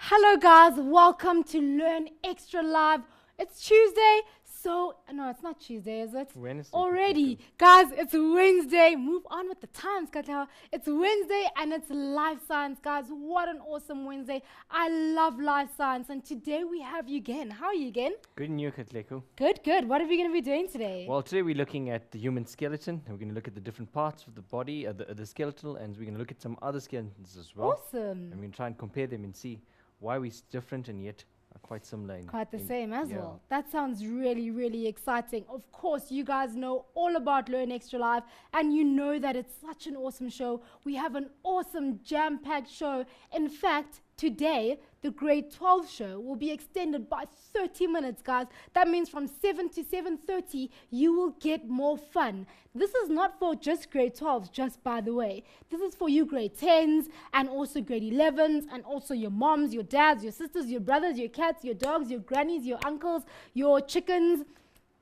Hello guys, welcome to Learn Extra Live. It's Tuesday, no, it's not Tuesday, is it? Wednesday. Already. Guys, it's Wednesday. Move on with the times, Katla. It's Wednesday and it's life science, guys. What an awesome Wednesday. I love life science and today we have you again. How are you again? Good news, Katleko. Good. What are we going to be doing today? Well, today we're looking at the human skeleton. And we're going to look at the different parts of the body, the skeletal, and we're going to look at some other skeletons as well. Awesome. And we're going to try and compare them and see why we're different and yet are quite similar. Quite the same as well. That sounds really exciting. Of course, you guys know all about Learn Extra Live and you know that it's such an awesome show. We have an awesome jam-packed show. In fact, today, the grade 12 show will be extended by 30 minutes, guys. That means from 7 to 7:30, you will get more fun. This is not for just grade 12s, just by the way. This is for you grade 10s and also grade 11s and also your moms, your dads, your sisters, your brothers, your cats, your dogs, your grannies, your uncles, your chickens,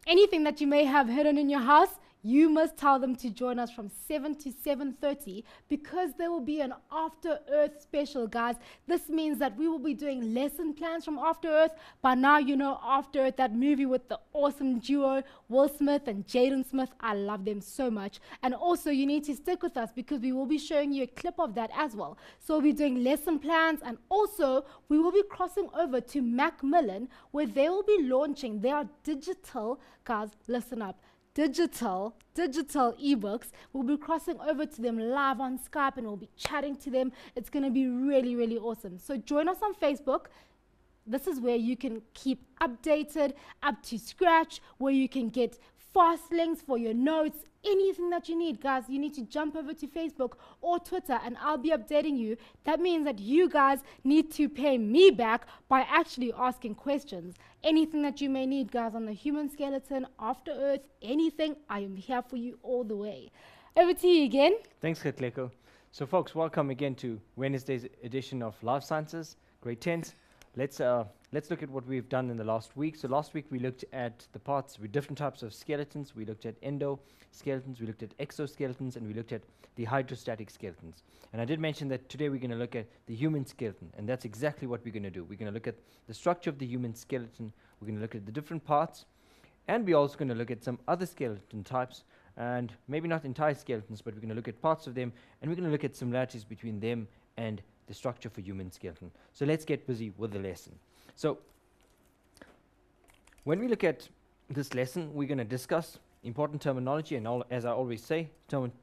anything that you may have hidden in your house. You must tell them to join us from 7 to 7:30 because there will be an After Earth special, guys. This means that we will be doing lesson plans from After Earth. By now, you know After Earth, that movie with the awesome duo, Will Smith and Jaden Smith. I love them so much. And also, you need to stick with us because we will be showing you a clip of that as well. So we'll be doing lesson plans and also we will be crossing over to Macmillan where they will be launching their digital, guys, listen up, digital ebooks. We'll be crossing over to them live on Skype and we'll be chatting to them. It's going to be really awesome. So join us on Facebook. This is where you can keep updated, up to scratch, where you can get fast links for your notes, anything that you need, guys. You need to jump over to Facebook or Twitter and I'll be updating you. That means that you guys need to pay me back by actually asking questions. Anything that you may need, guys, on the human skeleton, After Earth, anything, I am here for you all the way. Over to you again. Thanks, Katleko. So, folks, welcome again to Wednesday's edition of Life Sciences, grade 10s. Let's look at what we've done in the last week. So last week we looked at the parts with different types of skeletons. We looked at endoskeletons, we looked at exoskeletons, and we looked at the hydrostatic skeletons. And I did mention that today we're going to look at the human skeleton, and that's exactly what we're going to do. We're going to look at the structure of the human skeleton, we're going to look at the different parts, and we're also going to look at some other skeleton types, and maybe not entire skeletons, but we're going to look at parts of them, and we're going to look at similarities between them and the structure for human skeleton. So let's get busy with the lesson. So when we look at this lesson, we're going to discuss important terminology, and as I always say,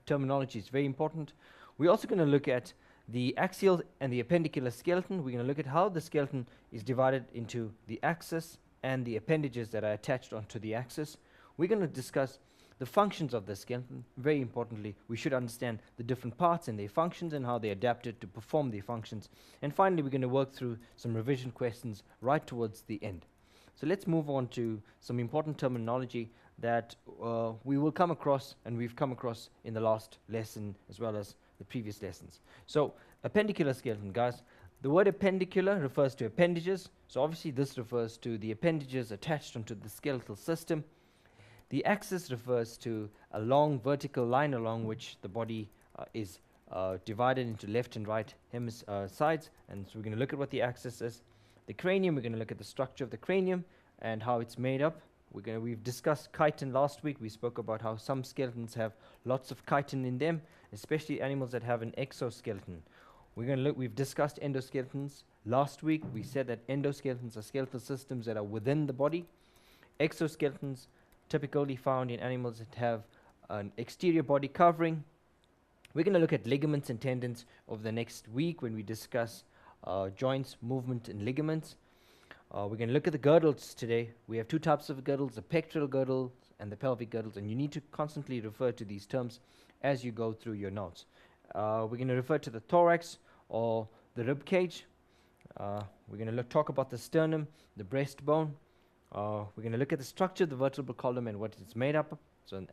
terminology is very important. We're also going to look at the axial and the appendicular skeleton. We're going to look at how the skeleton is divided into the axis and the appendages that are attached onto the axis. We're going to discuss the functions of the skeleton. Very importantly, we should understand the different parts and their functions and how they adapted to perform their functions. And finally, we're going to work through some revision questions right towards the end. So let's move on to some important terminology that we will come across and we've come across in the last lesson as well as the previous lessons. So appendicular skeleton, guys. The word appendicular refers to appendages. So obviously this refers to the appendages attached onto the skeletal system. The axis refers to a long vertical line along which the body is divided into left and right sides, and so we're going to look at what the axis is. The cranium, we're going to look at the structure of the cranium and how it's made up. We've discussed chitin last week. We spoke about how some skeletons have lots of chitin in them, especially animals that have an exoskeleton. We've discussed endoskeletons last week. We said that endoskeletons are skeletal systems that are within the body. Exoskeletons typically found in animals that have an exterior body covering. We're going to look at ligaments and tendons over the next week when we discuss joints, movement, and ligaments. We're going to look at the girdles today. We have two types of girdles, the pectoral girdles and the pelvic girdles, and you need to constantly refer to these terms as you go through your notes. We're going to refer to the thorax or the rib cage. We're going to talk about the sternum, the breastbone. We're going to look at the structure of the vertebral column and what it's made up of.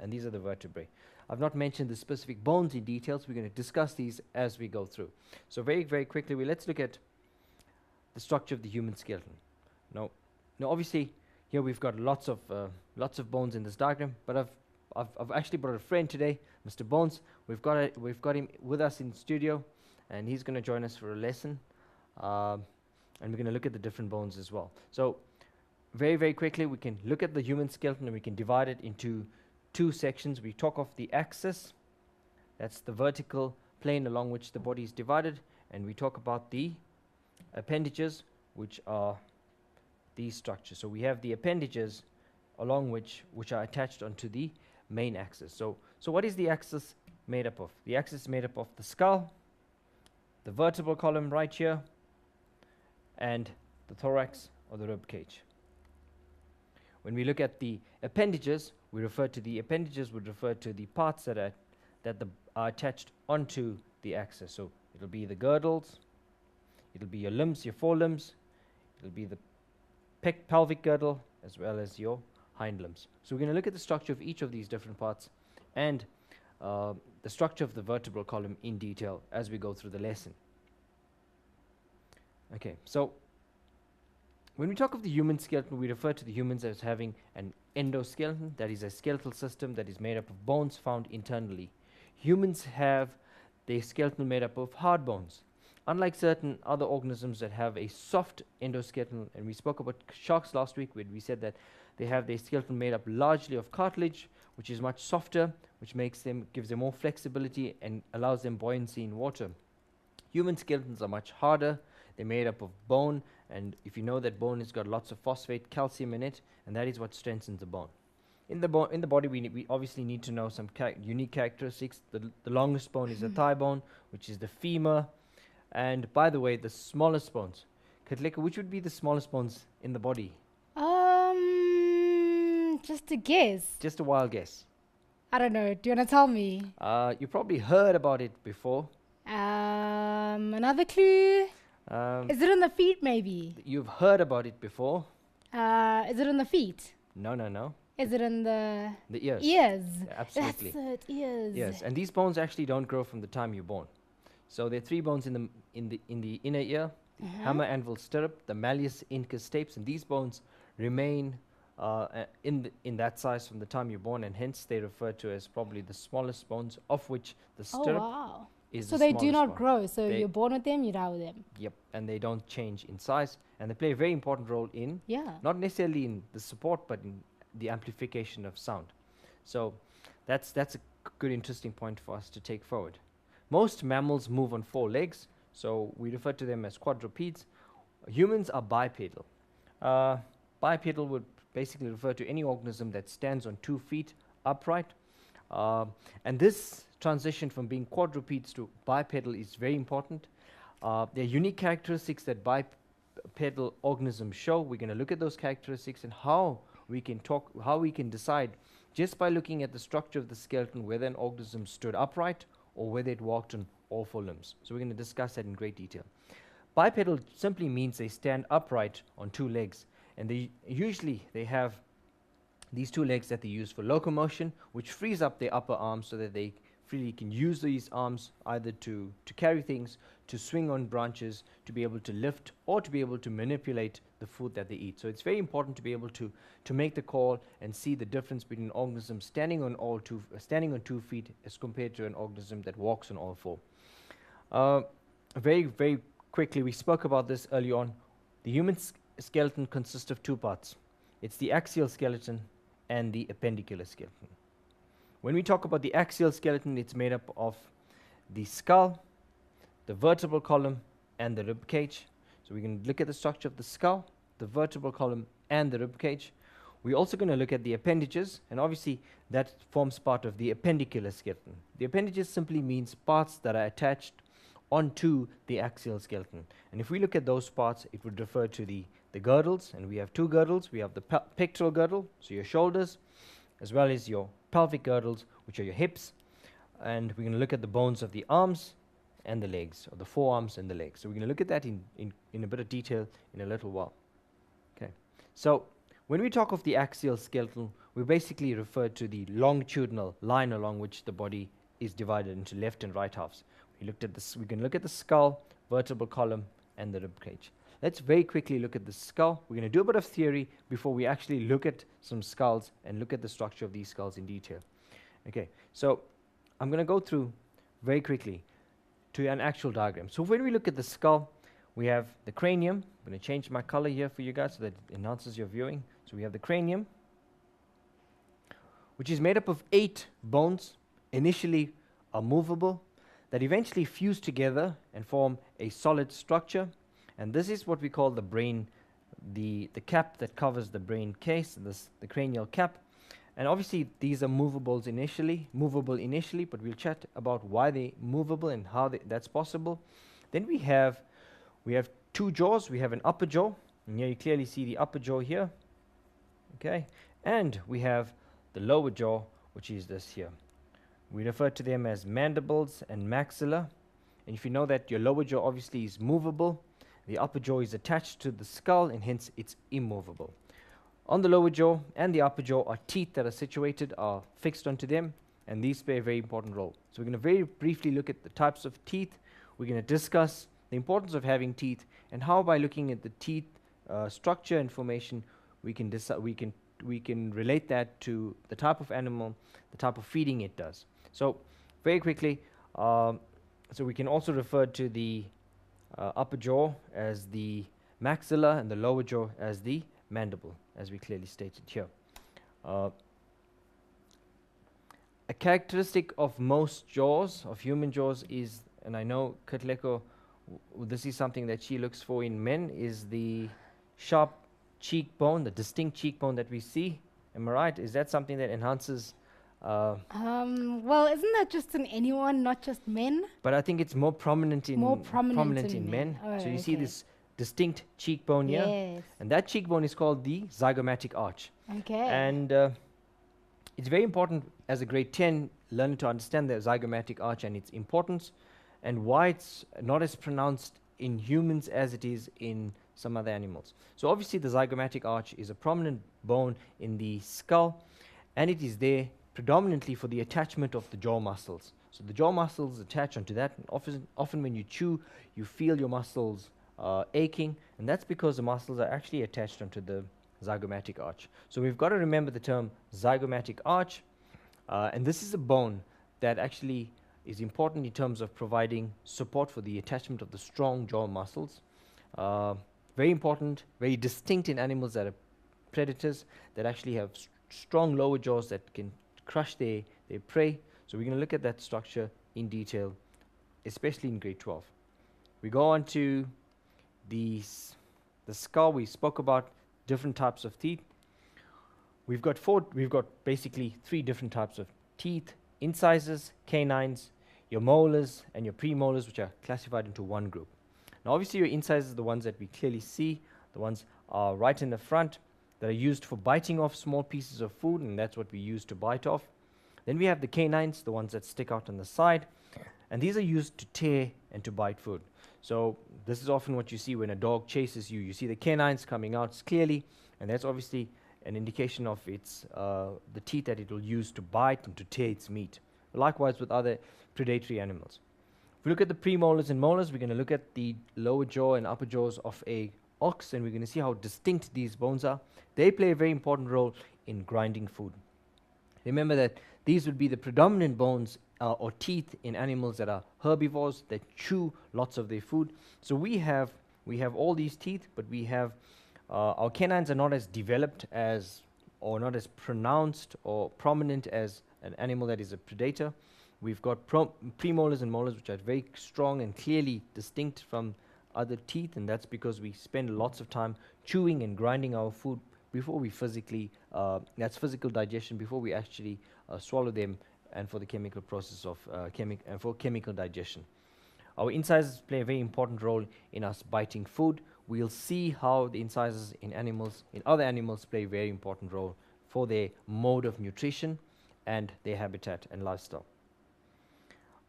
And these are the vertebrae. I've not mentioned the specific bones in details. We're going to discuss these as we go through. So very quickly, let's look at the structure of the human skeleton. Now obviously, here we've got lots of bones in this diagram, but I've actually brought a friend today, Mr. Bones. We've got him with us in studio, and he's going to join us for a lesson. and we're going to look at the different bones as well. So very, very quickly, we can look at the human skeleton and we can divide it into two sections. We talk of the axis, that's the vertical plane along which the body is divided, and we talk about the appendages, which are these structures. So we have the appendages along which are attached onto the main axis. So what is the axis made up of? The axis is made up of the skull, the vertebral column right here, and the thorax or the rib cage. When we look at the appendages, would refer to the parts that are attached onto the axis. So it'll be the girdles, it'll be your limbs, your forelimbs, it'll be the pelvic girdle, as well as your hind limbs. So we're going to look at the structure of each of these different parts and the structure of the vertebral column in detail as we go through the lesson. Okay, so when we talk of the human skeleton, we refer to the humans as having an endoskeleton, that is a skeletal system that is made up of bones found internally. Humans have their skeleton made up of hard bones. Unlike certain other organisms that have a soft endoskeleton, and we spoke about sharks last week when we said that they have their skeleton made up largely of cartilage, which is much softer, which gives them more flexibility and allows them buoyancy in water. Human skeletons are much harder. They're made up of bone, and if you know that bone has got lots of phosphate, calcium in it, and that is what strengthens the bone. In the body, we obviously need to know some unique characteristics. The longest bone is the thigh bone, which is the femur. And by the way, the smallest bones. Katleka, which would be the smallest bones in the body? Just a guess. Just a wild guess. I don't know. Do you want to tell me? You probably heard about it before. Another clue? Is it on the feet, maybe? You've heard about it before. Is it on the feet? No. Is it in the ears? Ears. Yeah, absolutely. That's it, ears. Yes, and these bones actually don't grow from the time you're born. So there are three bones in the inner ear: the hammer, anvil, stirrup, the malleus, incus, stapes, and these bones remain in that size from the time you're born, and hence they refer to as probably the smallest bones, of which the stirrup is so the they do not one. grow. So you're born with them, you die with them. Yep, and they don't change in size, and they play a very important role in not necessarily in the support, but in the amplification of sound. So that's a good, interesting point for us to take forward. Most mammals move on four legs, so we refer to them as quadrupeds. Humans are bipedal. Bipedal would basically refer to any organism that stands on 2 feet upright. And this transition from being quadrupeds to bipedal is very important. There are unique characteristics that bipedal organisms show. We're going to look at those characteristics and how we can decide just by looking at the structure of the skeleton whether an organism stood upright or whether it walked on all four limbs. So we're going to discuss that in great detail. Bipedal simply means they stand upright on 2 legs, and they have these 2 legs that they use for locomotion, which frees up their upper arms so that they freely can use these arms either to carry things, to swing on branches, to be able to lift, or to be able to manipulate the food that they eat. So it's very important to be able to make the call and see the difference between an organism standing on 2 feet as compared to an organism that walks on all 4. Very, very quickly, we spoke about this early on. The human skeleton consists of 2 parts. It's the axial skeleton and the appendicular skeleton. When we talk about the axial skeleton, it's made up of the skull, the vertebral column, and the rib cage. So we can look at the structure of the skull, the vertebral column, and the rib cage. We're also going to look at the appendages, and obviously that forms part of the appendicular skeleton. The appendages simply means parts that are attached onto the axial skeleton. And if we look at those parts, it would refer to the girdles, and we have 2 girdles. We have the pectoral girdle, so your shoulders, as well as your pelvic girdles, which are your hips. And we're going to look at the bones of the arms and the legs, or the forearms and the legs. So we're going to look at that in a bit of detail in a little while. Okay. So when we talk of the axial skeleton, we basically refer to the longitudinal line along which the body is divided into left and right halves. We can look at the skull, vertebral column, and the rib cage. Let's very quickly look at the skull. We're going to do a bit of theory before we actually look at some skulls and look at the structure of these skulls in detail. Okay, so I'm going to go through very quickly to an actual diagram. So when we look at the skull, We have the cranium. I'm going to change my color here for you guys so that it enhances your viewing. So we have the cranium, which is made up of 8 bones, initially are movable, that eventually fuse together and form a solid structure. And this is what we call the brain, the cap that covers the brain case, the cranial cap. And obviously these are movable initially, but we'll chat about why they're movable and how that's possible. Then we have 2 jaws. We have an upper jaw, and here you clearly see the upper jaw here. Okay, and we have the lower jaw, which is this here. We refer to them as mandibles and maxilla. And if you know that your lower jaw obviously is movable, the upper jaw is attached to the skull, and hence it's immovable. On the lower jaw and the upper jaw are teeth that are fixed onto them, and these play a very important role. So we're going to very briefly look at the types of teeth. We're going to discuss the importance of having teeth and how, by looking at the teeth structure and formation, we can relate that to the type of animal, the type of feeding it does. So very quickly, so we can also refer to the upper jaw as the maxilla and the lower jaw as the mandible, as we clearly stated here. A characteristic of most jaws, of human jaws, is, and I know Katleko, this is something that she looks for in men, is the sharp cheekbone, the distinct cheekbone that we see. Am I right? Is that something that enhances? Well, isn't that just in anyone, not just men? But I think it's more prominent in men. Oh, so you see this distinct cheekbone here, yes. and that cheekbone is called the zygomatic arch. Okay. And it's very important as a grade 10 learner to understand the zygomatic arch and its importance, and why it's not as pronounced in humans as it is in some other animals. So obviously the zygomatic arch is a prominent bone in the skull, and it is there predominantly for the attachment of the jaw muscles. So the jaw muscles attach onto that, and often when you chew, you feel your muscles aching, and that's because the muscles are actually attached onto the zygomatic arch. So we've got to remember the term zygomatic arch, and this is a bone that actually is important in terms of providing support for the attachment of the strong jaw muscles. Very important, very distinct in animals that are predators, that actually have strong lower jaws that can crush their prey. So we're going to look at that structure in detail, especially in grade 12. We go on to the skull. We spoke about different types of teeth. We've got basically 3 different types of teeth: incisors, canines, your molars, and your premolars, which are classified into one group. Now obviously your incisors are the ones that we clearly see. The ones are right in the front, that are used for biting off small pieces of food, and that's what we use to bite off. Then we have the canines, the ones that stick out on the side, and these are used to tear and to bite food. So this is often what you see when a dog chases you. You see the canines coming out clearly, and that's obviously an indication of the teeth that it will use to bite and to tear its meat. Likewise with other predatory animals. If we look at the premolars and molars, we're going to look at the lower jaw and upper jaws of a ox, and we're going to see how distinct these bones are. They play a very important role in grinding food. Remember that these would be the predominant bones or teeth in animals that are herbivores, that chew lots of their food. So we have all these teeth, but we have our canines are not as developed as, or not as pronounced or prominent as an animal that is a predator. We've got premolars and molars, which are very strong and clearly distinct from other teeth, and that's because we spend lots of time chewing and grinding our food before we that's physical digestion, before we actually swallow them, and for the chemical process of for chemical digestion. Our incisors play a very important role in us biting food. We'll see how the incisors in other animals play a very important role for their mode of nutrition and their habitat and lifestyle.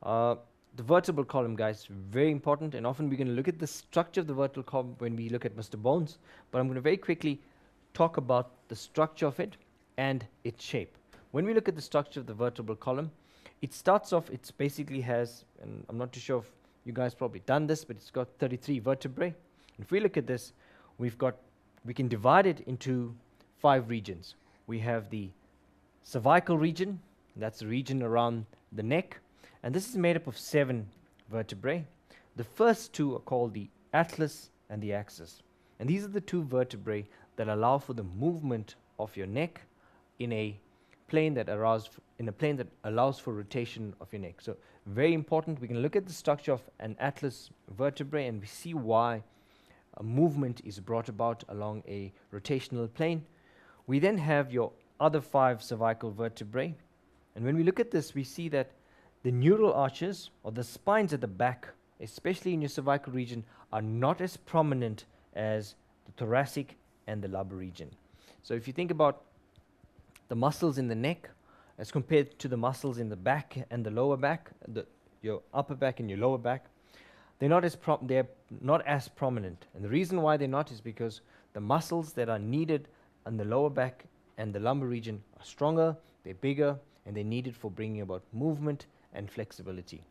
The vertebral column, guys, very important, and often we're going to look at the structure of the vertebral column when we look at Mr. Bones, but I'm going to very quickly talk about the structure of it and its shape. When we look at the structure of the vertebral column, it starts off, it basically has, and I'm not too sure if you guys probably done this, but it's got 33 vertebrae. And if we look at this, we can divide it into 5 regions. We have the cervical region, that's the region around the neck, and this is made up of 7 vertebrae. The first 2 are called the atlas and the axis. And these are the two vertebrae that allow for the movement of your neck in a plane that allows for rotation of your neck. So very important. We can look at the structure of an atlas vertebrae and we see why a movement is brought about along a rotational plane. We then have your other 5 cervical vertebrae, and when we look at this, we see that the neural arches, or the spines at the back, especially in your cervical region, are not as prominent as the thoracic and the lumbar region. So if you think about the muscles in the neck as compared to the muscles in the back and the lower back, your upper back and your lower back, they're not as prominent. And the reason why they're not is because the muscles that are needed in the lower back and the lumbar region are stronger, they're bigger, and they're needed for bringing about movement and flexibility.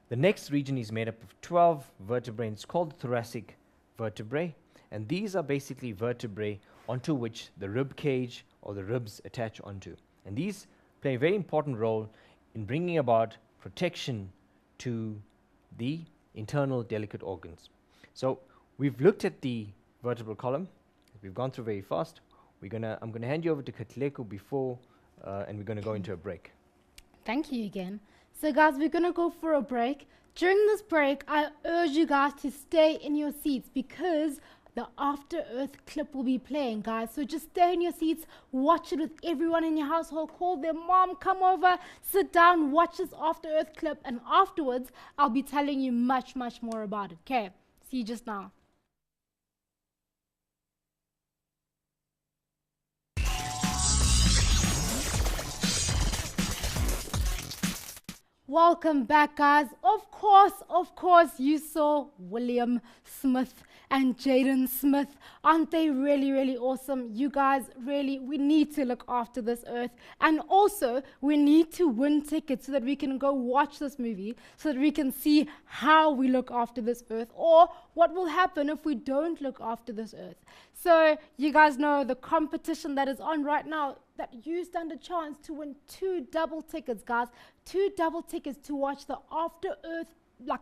The next region is made up of 12 vertebrae. It's called the thoracic vertebrae, and these are basically vertebrae onto which the rib cage or the ribs attach onto. And these play a very important role in bringing about protection to the internal delicate organs. So we've looked at the vertebral column. We've gone through very fast. I'm gonna hand you over to Katleko before, and we're gonna go into a break. Thank you again. So guys, we're going to go for a break. During this break, I urge you guys to stay in your seats because the After Earth clip will be playing, guys. So just stay in your seats, watch it with everyone in your household. Call their mom, come over, sit down, watch this After Earth clip, and afterwards, I'll be telling you much, much more about it. Okay, see you just now. Welcome back, guys. Of course, you saw William Smith and Jaden Smith. Aren't they really, really awesome? You guys, really, we need to look after this earth. And also, we need to win tickets so that we can go watch this movie, so that we can see how we look after this earth, or what will happen if we don't look after this earth. So, you guys know the competition that is on right now, that you stand a chance to win 2 double tickets, guys. 2 double tickets to watch the After Earth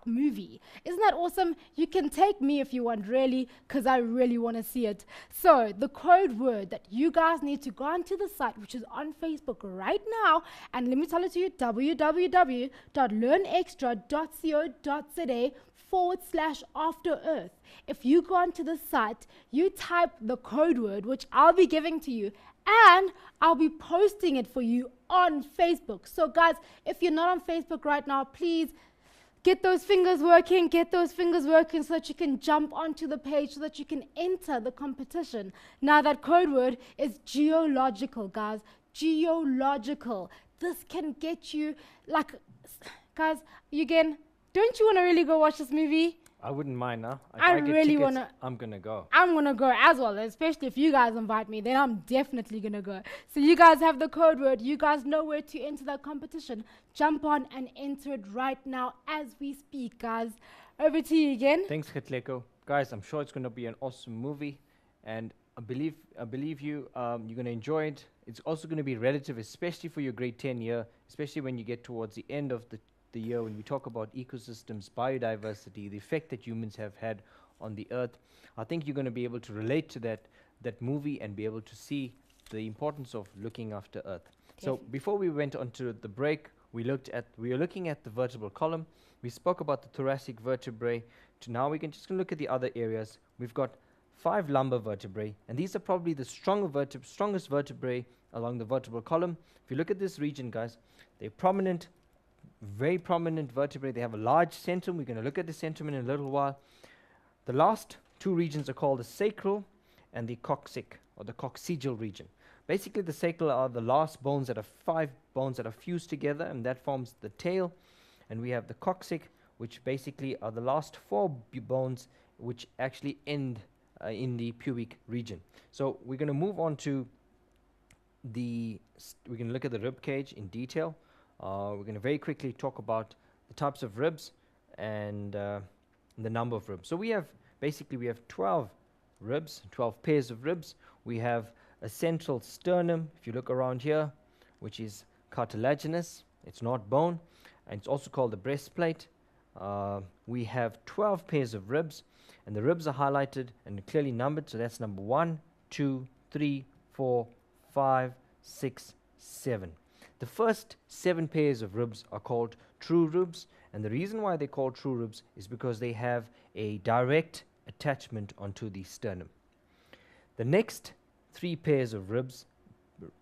movie. Isn't that awesome? You can take me if you want, really, because I really want to see it. So the code word that you guys need to go onto the site, which is on Facebook right now, and let me tell it to you, www.learnextra.co.za/After Earth. If you go onto the site, you type the code word, which I'll be giving to you, and I'll be posting it for you on Facebook. So guys, if you're not on Facebook right now, please get those fingers working so that you can jump onto the page, so that you can enter the competition. Now that code word is geological, guys. Geological. This can get you, guys, don't you want to really go watch this movie? I wouldn't mind, huh? If I get really tickets, wanna- I'm gonna go. I'm going to go as well, especially if you guys invite me, then I'm definitely going to go. So you guys have the code word. You guys know where to enter that competition. Jump on and enter it right now as we speak, guys. Over to you again. Thanks, Katleko. Guys, I'm sure it's gonna be an awesome movie, and I believe you're gonna enjoy it. It's also gonna be relative, especially for your grade 10 year, especially when you get towards the end of the year, when we talk about ecosystems, biodiversity, the effect that humans have had on the earth. I think you're going to be able to relate to that movie and be able to see the importance of looking after earth. So before we went on to the break, we were looking at the vertebral column. We spoke about the thoracic vertebrae. To now we can just look at the other areas. We've got 5 lumbar vertebrae, and these are probably the strongest vertebrae along the vertebral column. If you look at this region, guys, they're prominent, very prominent vertebrae. They have a large centrum. We're going to look at the centrum in a little while. The last 2 regions are called the sacral and the coccyx, or the coccygeal region. Basically, the sacral are the last bones that are 5 bones that are fused together, and that forms the tail. And we have the coccyx, which basically are the last 4 bones which actually end in the pubic region. So we're going to move on to we're going to look at the rib cage in detail. We're going to very quickly talk about the types of ribs and the number of ribs. So we have 12 ribs, 12 pairs of ribs. We have a central sternum, if you look around here, which is cartilaginous. It's not bone, and it's also called the breastplate. we have 12 pairs of ribs, and the ribs are highlighted and clearly numbered. So that's number 1, 2, 3, 4, 5, 6, 7. The first 7 pairs of ribs are called true ribs, and the reason why they're called true ribs is because they have a direct attachment onto the sternum. The next 3 pairs of ribs,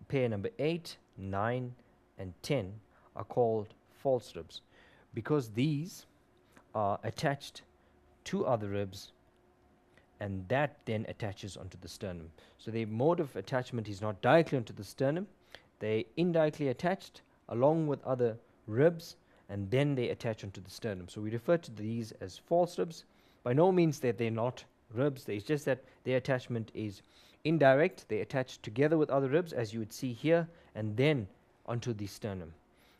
pair number 8, 9, and 10, are called false ribs because these are attached to other ribs, and that then attaches onto the sternum. So their mode of attachment is not directly onto the sternum, they indirectly attached along with other ribs, and then they attach onto the sternum. So we refer to these as false ribs. By no means that they're not ribs, it's just that their attachment is indirect. They attach together with other ribs, as you would see here, and then onto the sternum.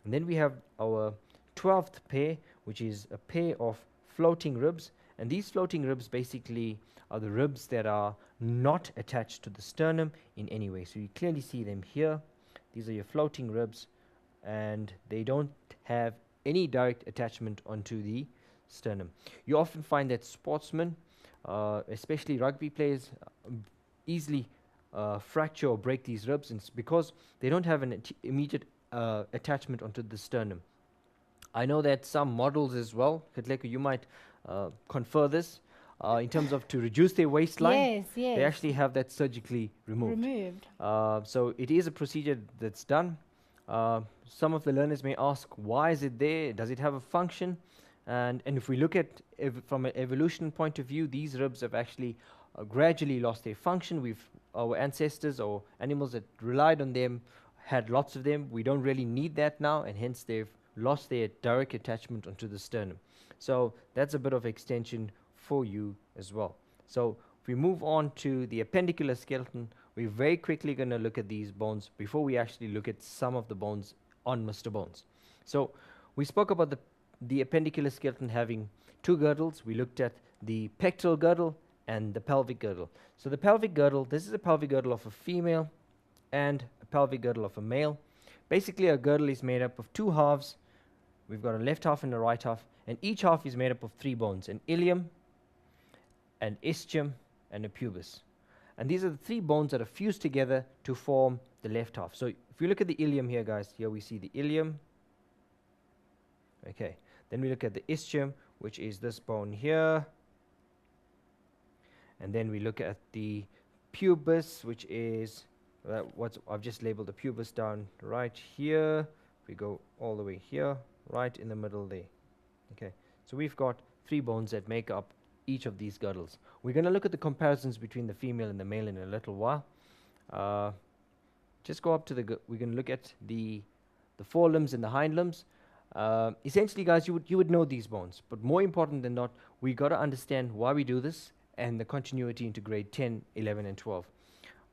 And then we have our 12th pair, which is a pair of floating ribs, and these floating ribs basically are the ribs that are not attached to the sternum in any way. So you clearly see them here. These are your floating ribs, and they don't have any direct attachment onto the sternum. You often find that sportsmen, especially rugby players, easily fracture or break these ribs, and it's because they don't have an immediate attachment onto the sternum. I know that some models as well, Katleko, you might confer this, in terms of to reduce their waistline. Yes. They actually have that surgically removed. So it is a procedure that's done. Some of the learners may ask, why is it there? Does it have a function? And if we look at from an evolution point of view, these ribs have actually gradually lost their function. Our ancestors or animals that relied on them had lots of them. We don't really need that now, and hence they've lost their direct attachment onto the sternum. So that's a bit of extension for you as well. So if we move on to the appendicular skeleton, we're very quickly going to look at these bones before we actually look at some of the bones on Mr. Bones. So we spoke about the appendicular skeleton having 2 girdles. We looked at the pectoral girdle and the pelvic girdle. So the pelvic girdle, this is a pelvic girdle of a female and a pelvic girdle of a male. Basically, a girdle is made up of 2 halves. We've got a left half and a right half, and each half is made up of 3 bones: an ilium, an ischium, and a pubis. And these are the 3 bones that are fused together to form the left half. So if you look at the ilium here, guys, here we see the ilium. Okay, then we look at the ischium, which is this bone here. And then we look at the pubis, which is what I've just labeled the pubis down right here. We go all the way here, right in the middle there. Okay, so we've got 3 bones that make up each of these girdles. We're going to look at the comparisons between the female and the male in a little while. Just go up to we're going to look at the forelimbs and the hind limbs. Essentially, guys, you would know these bones, but more important than not, we got to understand why we do this and the continuity into grade 10, 11, and 12.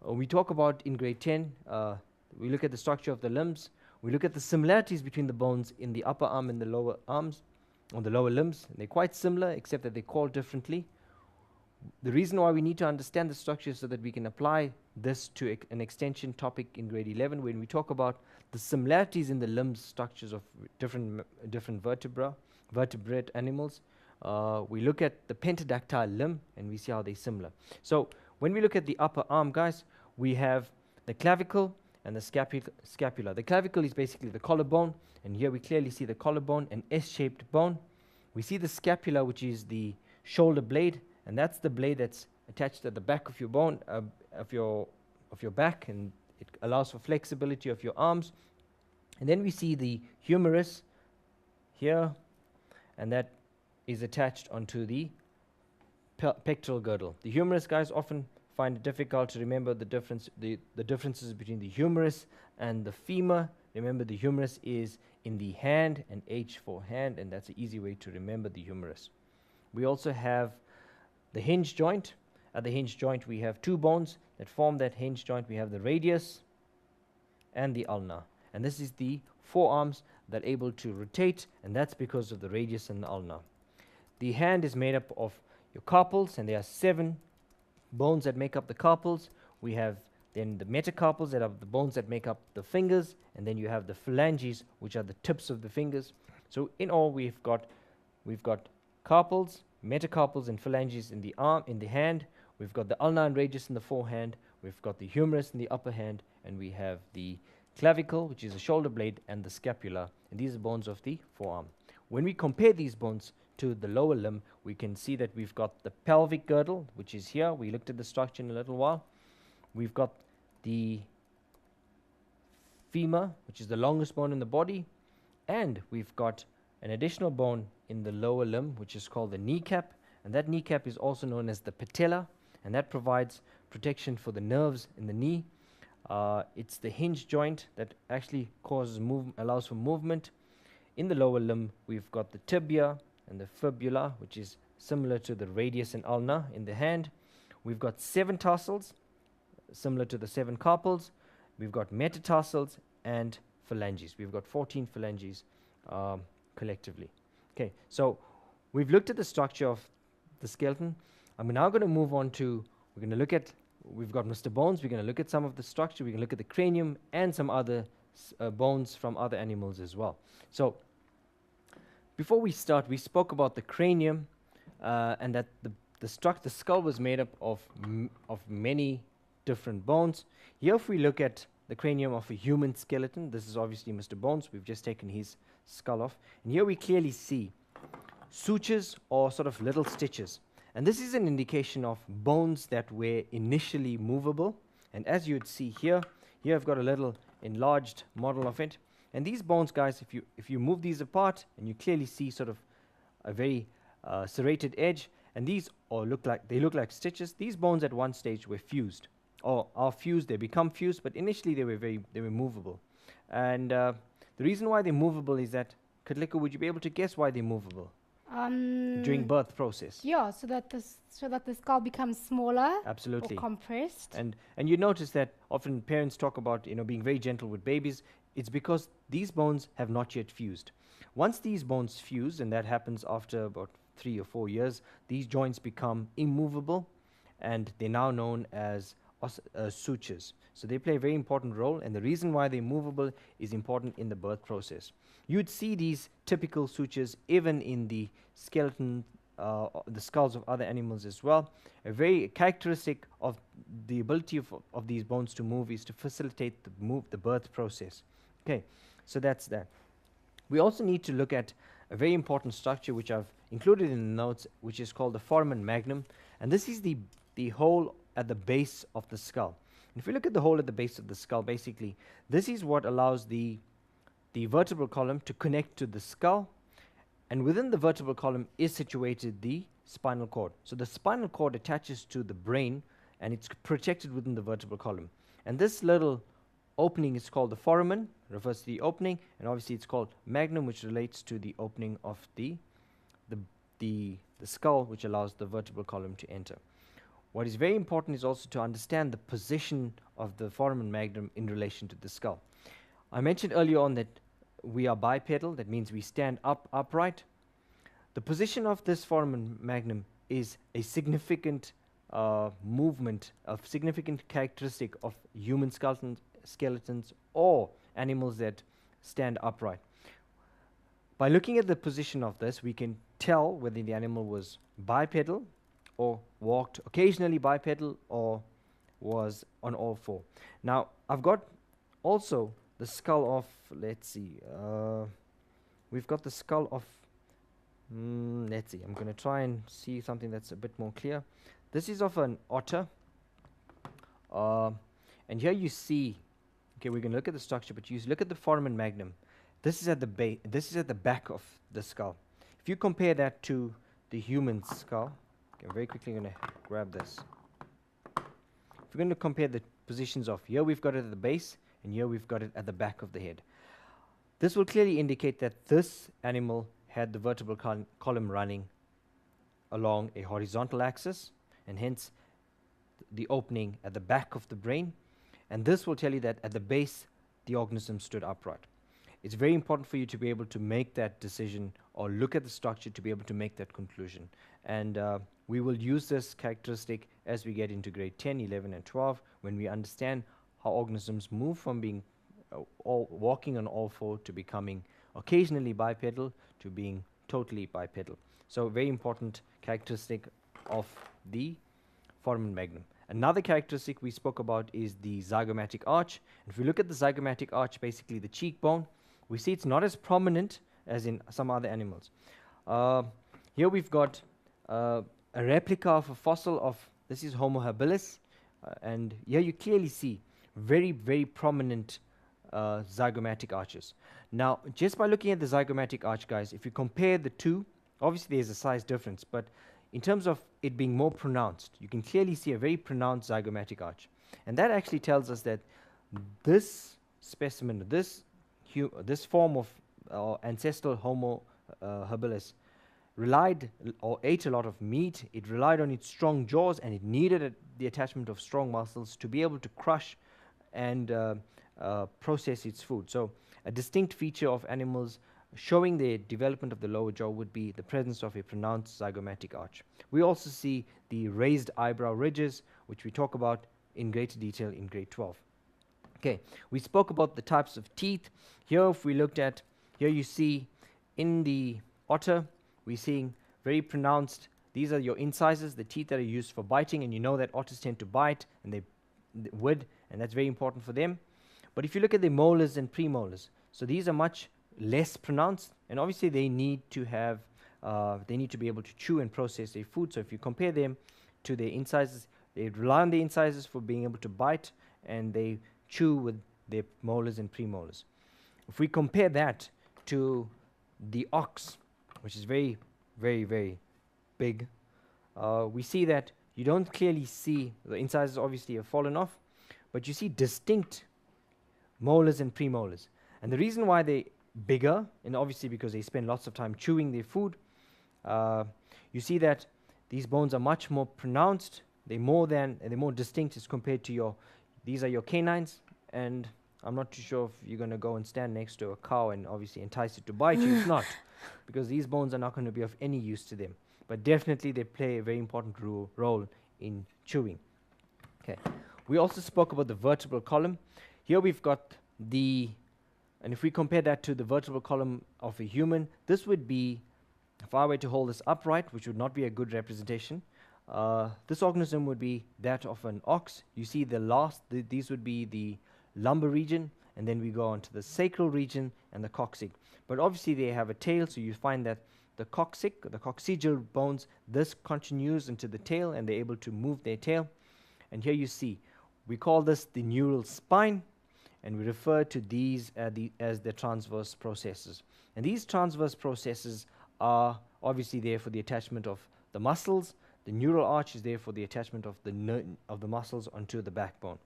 We talk about in grade 10, we look at the structure of the limbs. We look at the similarities between the bones in the upper arm and the lower arms, on the lower limbs. They're quite similar, except that they're called differently. The reason why we need to understand the structure is so that we can apply this to an extension topic in grade 11 when we talk about the similarities in the limbs structures of different vertebrate animals. We look at the pentadactyl limb and we see how they're similar. So when we look at the upper arm, guys, we have the clavicle and the scapula. The clavicle is basically the collarbone, and here we clearly see the collarbone, an S-shaped bone. We see the scapula, which is the shoulder blade, and that's the blade that's attached at the back of your bone, of your back, and it allows for flexibility of your arms. And then we see the humerus here, and that is attached onto the pectoral girdle. The humerus, guys, often find it difficult to remember the differences between the humerus and the femur. Remember, the humerus is in the hand, and H for hand, and that's an easy way to remember the humerus. We also have the hinge joint. At the hinge joint, we have 2 bones that form that hinge joint. We have the radius and the ulna, and this is the forearms that are able to rotate, and that's because of the radius and the ulna. The hand is made up of your carpals, and there are 7 bones that make up the carpals. We have then the metacarpals, that are the bones that make up the fingers, and then you have the phalanges, which are the tips of the fingers. So in all, we've got we've got carpals, metacarpals, and phalanges in the arm, in the hand. We've got the ulna and radius in the forehand. We've got the humerus in the upper hand, and we have the clavicle, which is the shoulder blade, and the scapula, and these are bones of the forearm. When we compare these bones to the lower limb, we can see that we've got the pelvic girdle, which is here. We looked at the structure in a little while. We've got the femur, which is the longest bone in the body, and we've got an additional bone in the lower limb, which is called the kneecap, and that kneecap is also known as the patella, and that provides protection for the nerves in the knee. It's the hinge joint that actually allows for movement. In the lower limb, we've got the tibia and the fibula, which is similar to the radius and ulna in the hand. We've got 7 tarsals, similar to the 7 carpals. We've got metatarsals and phalanges. We've got 14 phalanges collectively. Okay, so we've looked at the structure of the skeleton. I'm now going to move on to, we're going to look at, we've got Mr. Bones, we're going to look at some of the structure, we're going to look at the cranium and some other bones from other animals as well. So before we start, we spoke about the cranium and that the skull was made up of many different bones. Here if we look at the cranium of a human skeleton, this is obviously Mr. Bones, we've just taken his skull off, and here we clearly see sutures or sort of little stitches, and this is an indication of bones that were initially movable. And as you'd see here I've got a little enlarged model of it, and these bones, guys, if you move these apart, and you clearly see sort of a very serrated edge, and these look like stitches. These bones at one stage were fused, or are fused, they become fused, but initially they were movable. And the reason why they're movable is that, Katlika, would you be able to guess why they're movable during birth process? Yeah, so that the skull becomes smaller. Absolutely. Or compressed. And you notice that often parents talk about being very gentle with babies. It's because these bones have not yet fused. Once these bones fuse, and that happens after about 3 or 4 years, these joints become immovable, and they're now known as sutures. So they play a very important role, and the reason why they're movable is important in the birth process. You'd see these typical sutures even in the skeleton, the skulls of other animals as well. A very characteristic of the ability of these bones to move is to facilitate the birth process. Okay, so that's that. We also need to look at a very important structure which I've included in the notes, which is called the foramen magnum, and this is the hole at the base of the skull. And if you look at the hole at the base of the skull, basically this is what allows the vertebral column to connect to the skull, and within the vertebral column is situated the spinal cord. So the spinal cord attaches to the brain, and it's protected within the vertebral column. And this little opening is called the foramen, refers to the opening, and obviously it's called magnum, which relates to the opening of the skull, which allows the vertebral column to enter. What is very important is also to understand the position of the foramen magnum in relation to the skull. I mentioned earlier on that we are bipedal, that means we stand upright. The position of this foramen magnum is a significant movement, a significant characteristic of human skeletons or animals that stand upright. By looking at the position of this, we can tell whether the animal was bipedal or walked occasionally bipedal or was on all four. Now, I've got also the skull of, let's see, we've got the skull of, let's see, I'm going to try and see something that's a bit more clear. This is of an otter, and here you see, okay, we're going to look at the structure, but you look at the foramen magnum. This is at the this is at the back of the skull. If you compare that to the human skull, okay, I'm very quickly going to grab this. If we're going to compare the positions of, here we've got it at the base, and here we've got it at the back of the head. This will clearly indicate that this animal had the vertebral column running along a horizontal axis, and hence the opening at the back of the brain. And this will tell you that at the base, the organism stood upright. It's very important for you to be able to make that decision or look at the structure to be able to make that conclusion. And we will use this characteristic as we get into grade 10, 11, and 12, when we understand how organisms move from being walking on all four to becoming occasionally bipedal to being totally bipedal. So very important characteristic of the foramen magnum. Another characteristic we spoke about is the zygomatic arch. If we look at the zygomatic arch, basically the cheekbone, we see it's not as prominent as in some other animals. Here we've got a replica of a fossil of, this is Homo habilis, and here you clearly see very, very prominent zygomatic arches. Now, just by looking at the zygomatic arch, guys, if you compare the two, obviously there's a size difference, but in terms of it being more pronounced, you can clearly see a very pronounced zygomatic arch. And that actually tells us that this specimen, this form of ancestral Homo habilis relied or ate a lot of meat. It relied on its strong jaws, and it needed the attachment of strong muscles to be able to crush and process its food. So a distinct feature of animals showing the development of the lower jaw would be the presence of a pronounced zygomatic arch. We also see the raised eyebrow ridges, which we talk about in greater detail in grade 12. Okay, we spoke about the types of teeth. Here, if we looked at, here you see in the otter, we're seeing very pronounced, these are your incisors, the teeth that are used for biting, and you know that otters tend to bite, and they would, and that's very important for them. But if you look at the molars and premolars, so these are much less pronounced, and obviously they need to have, they need to be able to chew and process their food. So if you compare them to their incisors, they rely on the incisors for being able to bite, and they chew with their molars and premolars. If we compare that to the ox, which is very, very, very big, we see that you don't clearly see, the incisors obviously have fallen off, but you see distinct molars and premolars. And the reason why they're bigger, and obviously because they spend lots of time chewing their food, you see that these bones are much more pronounced. They're more distinct as compared to your, these are your canines, and I'm not too sure if you're going to go and stand next to a cow and obviously entice it to bite you. It's not, because these bones are not going to be of any use to them. But definitely they play a very important role in chewing. Okay. We also spoke about the vertebral column. Here we've got the, and if we compare that to the vertebral column of a human, this would be, if I were to hold this upright, which would not be a good representation, this organism would be that of an ox. You see the last, these would be the lumbar region, and then we go on to the sacral region and the coccyx. But obviously they have a tail, so you find that the coccyx, the coccygeal bones, this continues into the tail, and they're able to move their tail. And here you see, we call this the neural spine, and we refer to these as the transverse processes. And these transverse processes are obviously there for the attachment of the muscles. The neural arch is there for the attachment of the muscles onto the backbone.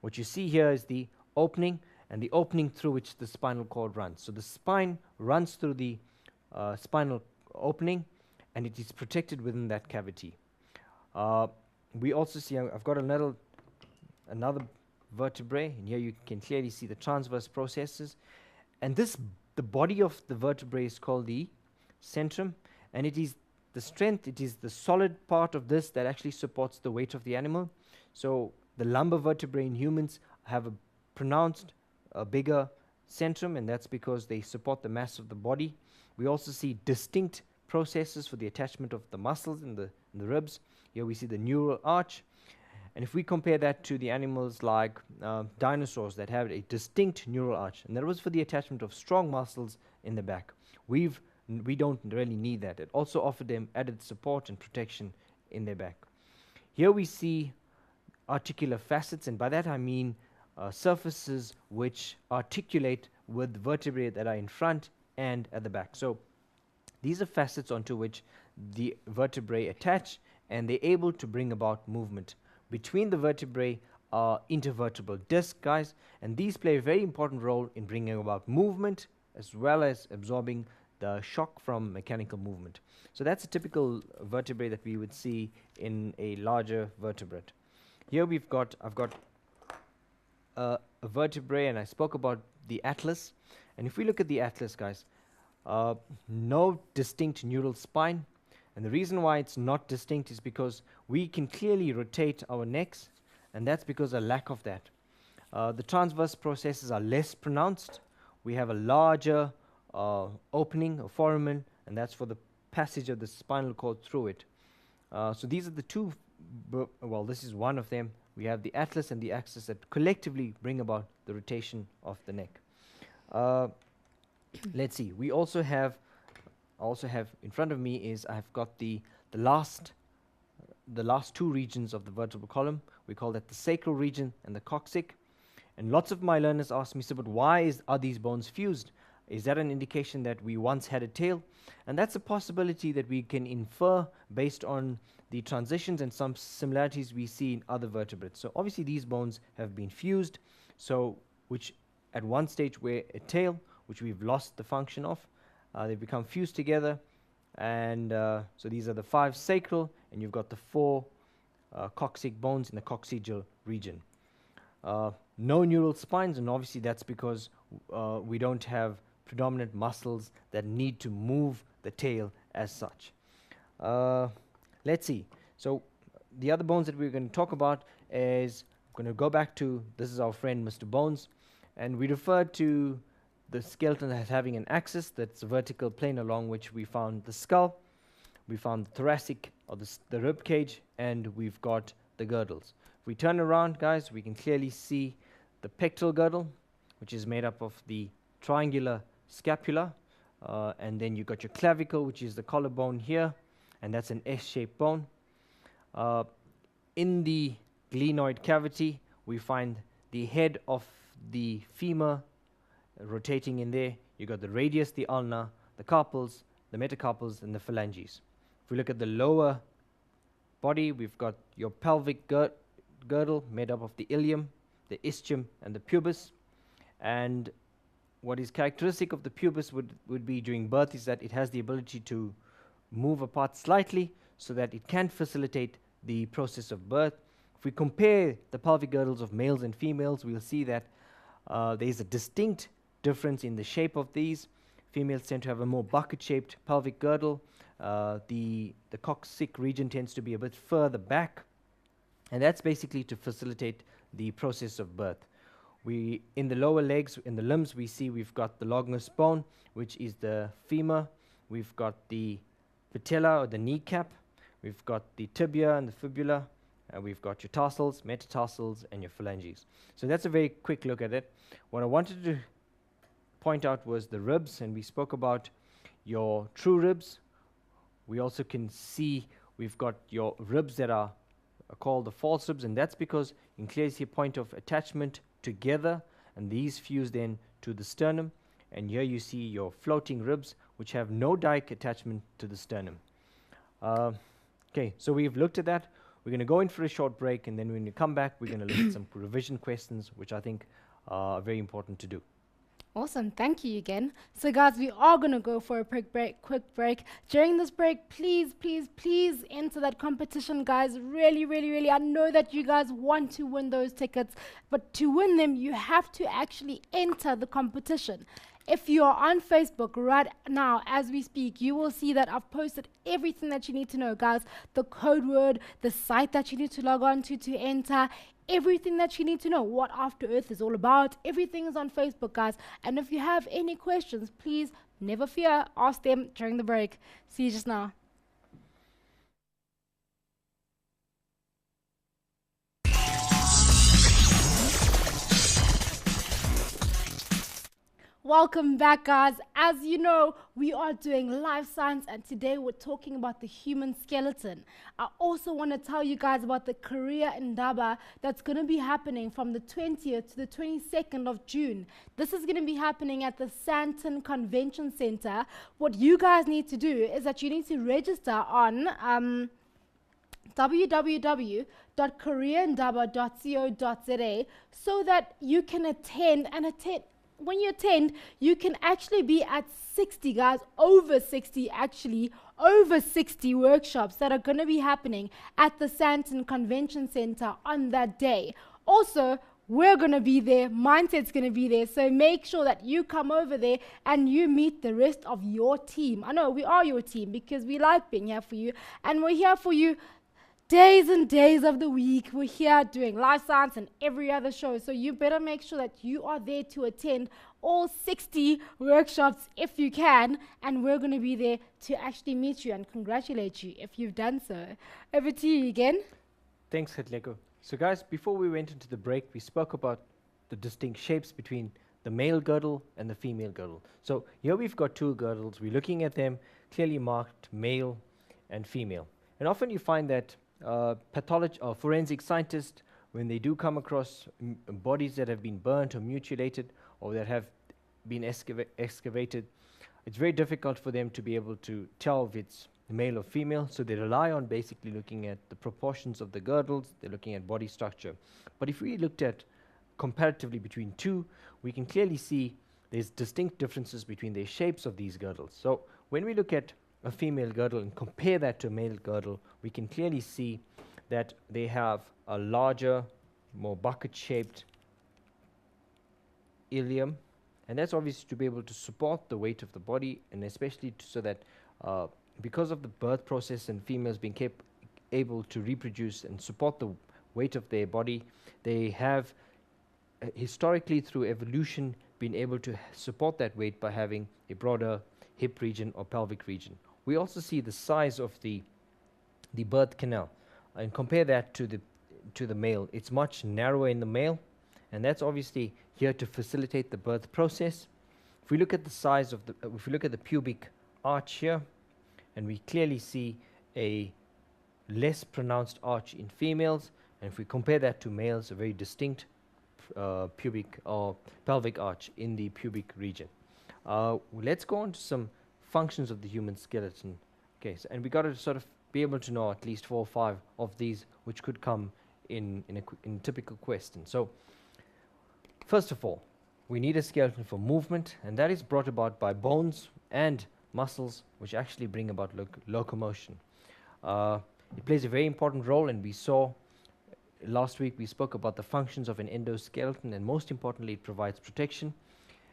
What you see here is the opening, and the opening through which the spinal cord runs. So the spine runs through the spinal opening, and it is protected within that cavity. We also see, I've got another vertebrae, and here you can clearly see the transverse processes. And the body of the vertebrae is called the centrum, and it is the strength, it is the solid part of this that actually supports the weight of the animal. So the lumbar vertebrae in humans have a pronounced, bigger centrum, and that's because they support the mass of the body. We also see distinct processes for the attachment of the muscles in the ribs. Here we see the neural arch. And if we compare that to the animals like dinosaurs that have a distinct neural arch, and that was for the attachment of strong muscles in the back. We don't really need that. It also offered them added support and protection in their back. Here we see articular facets, and by that I mean surfaces which articulate with vertebrae that are in front and at the back. So these are facets onto which the vertebrae attach, and they're able to bring about movement. Between the vertebrae are intervertebral discs, guys, and these play a very important role in bringing about movement as well as absorbing the shock from mechanical movement. So that's a typical vertebrae that we would see in a larger vertebrate. Here I've got a vertebrae, and I spoke about the atlas. And if we look at the atlas, guys, no distinct neural spine. And the reason why it's not distinct is because we can clearly rotate our necks, and that's because of a lack of that. The transverse processes are less pronounced. We have a larger opening, a foramen, and that's for the passage of the spinal cord through it. So these are the two, well, this is one of them. We have the atlas and the axis that collectively bring about the rotation of the neck. Let's see. We also have in front of me is I've got the last two regions of the vertebral column. We call that the sacral region and the coccyx. And lots of my learners ask me, so but why are these bones fused? Is that an indication that we once had a tail? And that's a possibility that we can infer based on the transitions and some similarities we see in other vertebrates. So obviously these bones have been fused, so which at one stage were a tail, which we've lost the function of. They've become fused together, and so these are the 5 sacral, and you've got the 4 coccyx bones in the coccygeal region. No neural spines, and obviously that's because we don't have predominant muscles that need to move the tail as such. Let's see. So the other bones that we're going to talk about is, I'm going to go back to, this is our friend Mr. Bones, and we referred to the skeleton as having an axis, that's a vertical plane along which we found the skull, we found the thoracic or the rib cage, and we've got the girdles. If we turn around, guys, we can clearly see the pectoral girdle, which is made up of the triangular scapula, and then you've got your clavicle, which is the collarbone here, and that's an S-shaped bone. In the glenoid cavity, we find the head of the femur rotating in there. You've got the radius, the ulna, the carpals, the metacarpals, and the phalanges. If we look at the lower body, we've got your pelvic girdle made up of the ilium, the ischium, and the pubis. And what is characteristic of the pubis would be during birth is that it has the ability to move apart slightly so that it can facilitate the process of birth. If we compare the pelvic girdles of males and females, we'll see that there is a distinct difference in the shape of these. Females tend to have a more bucket-shaped pelvic girdle. The coccyx region tends to be a bit further back, and that's basically to facilitate the process of birth. In the lower legs, in the limbs, we've got the longus bone, which is the femur. We've got the patella or the kneecap. We've got the tibia and the fibula. We've got your tarsals, metatarsals, and your phalanges. So that's a very quick look at it. What I wanted to point out was the ribs, and we spoke about your true ribs. We also can see we've got your ribs that are called the false ribs, and that's because you can clearly see a point of attachment together, and these fuse then to the sternum. And here you see your floating ribs, which have no direct attachment to the sternum. Okay, so we've looked at that. We're going to go in for a short break, and then when we come back, we're going to look at some revision questions, which I think are very important to do. Awesome, thank you again. So guys, we are going to go for a quick break. During this break, please enter that competition, guys. Really, I know that you guys want to win those tickets, but to win them, you have to actually enter the competition. If you are on Facebook right now as we speak, you will see that I've posted everything that you need to know, guys. The code word, the site that you need to log on to enter, everything that you need to know, what After Earth is all about. Everything is on Facebook, guys. And if you have any questions, please never fear, ask them during the break. See you just now. Welcome back, guys. As you know, we are doing life science, and today we're talking about the human skeleton. I also want to tell you guys about the career Indaba that's going to be happening from the 20th to the 22nd of June. This is going to be happening at the Sandton Convention Center. What you guys need to do is that you need to register on www.careerindaba.co.za so that you can attend. When you attend, you can actually be at 60, guys, over 60 workshops that are going to be happening at the Sandton Convention Center on that day. Also, we're going to be there, Mindset's going to be there, so make sure that you come over there and you meet the rest of your team. I know we are your team because we like being here for you, and we're here for you days and days of the week. We're here doing life science and every other show. So you better make sure that you are there to attend all 60 workshops if you can. And we're going to be there to actually meet you and congratulate you if you've done so. Over to you again. Thanks, Katlego. So guys, before we went into the break, we spoke about the distinct shapes between the male girdle and the female girdle. So here we've got two girdles. We're looking at them clearly marked male and female. And often you find that pathology or forensic scientists, when they do come across bodies that have been burnt or mutilated or that have been excavated, it's very difficult for them to be able to tell if it's male or female, so they rely on basically looking at the proportions of the girdles, they're looking at body structure. But if we looked at comparatively between two, we can clearly see there's distinct differences between the shapes of these girdles. So when we look at a female girdle and compare that to a male girdle, we can clearly see that they have a larger, more bucket-shaped ilium, and that's obviously to be able to support the weight of the body, and especially so that because of the birth process and females being able to reproduce and support the weight of their body, they have historically through evolution been able to support that weight by having a broader hip region or pelvic region. We also see the size of the birth canal and compare that to the male. It's much narrower in the male, and that's obviously here to facilitate the birth process. If we look at the size of if we look at the pubic arch here, and we clearly see a less pronounced arch in females, and if we compare that to males, a very distinct pubic or pelvic arch in the pubic region. Let's go on to some functions of the human skeleton. Okay, so, and we got to sort of be able to know at least 4 or 5 of these, which could come in a typical question. So, first of all, we need a skeleton for movement, and that is brought about by bones and muscles, which actually bring about locomotion. It plays a very important role, and we saw last week we spoke about the functions of an endoskeleton, and most importantly, it provides protection.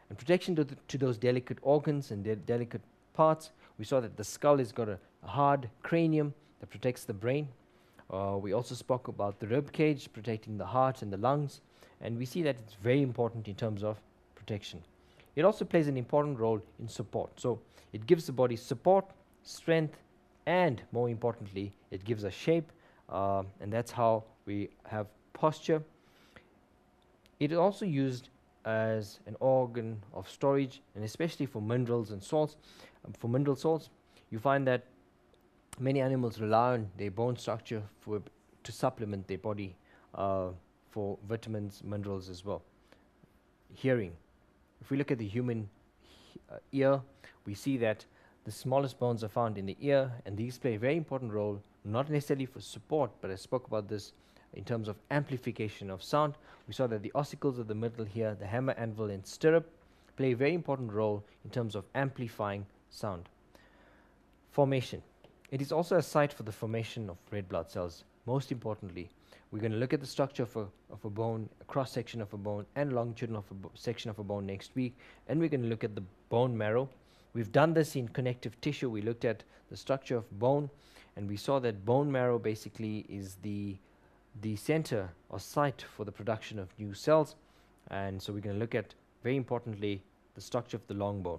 And protection to those delicate organs and delicate parts. We saw that the skull has got a hard cranium that protects the brain. We also spoke about the rib cage protecting the heart and the lungs, and we see that it's very important in terms of protection. It also plays an important role in support. So it gives the body support, strength, and more importantly, it gives us shape, and that's how we have posture. It is also used as an organ of storage, and especially for minerals and salts. For mineral salts, you find that many animals rely on their bone structure to supplement their body for vitamins, minerals as well. Hearing. If we look at the human ear, we see that the smallest bones are found in the ear, and these play a very important role, not necessarily for support, but I spoke about this in terms of amplification of sound. We saw that the ossicles of the middle here, the hammer, anvil, and stirrup, play a very important role in terms of amplifying sound. Formation. It is also a site for the formation of red blood cells. Most importantly, we're going to look at the structure of a bone, a cross-section of a bone, and longitudinal section of a bone next week, and we're going to look at the bone marrow. We've done this in connective tissue. We looked at the structure of bone, and we saw that bone marrow basically is the center or site for the production of new cells, and so we're going to look at, very importantly, the structure of the long bone.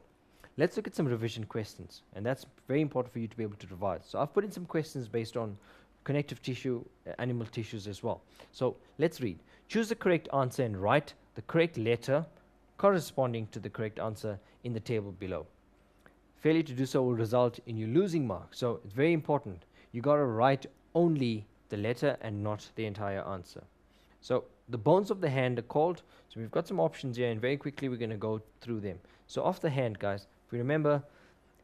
Let's look at some revision questions, and that's very important for you to be able to revise. So I've put in some questions based on connective tissue, animal tissues as well. So let's read. Choose the correct answer and write the correct letter corresponding to the correct answer in the table below. Failure to do so will result in you losing marks. So it's very important. You got to write only the letter and not the entire answer. So the bones of the hand are called. So we've got some options here, and very quickly we're going to go through them. So off the hand, guys, if we remember,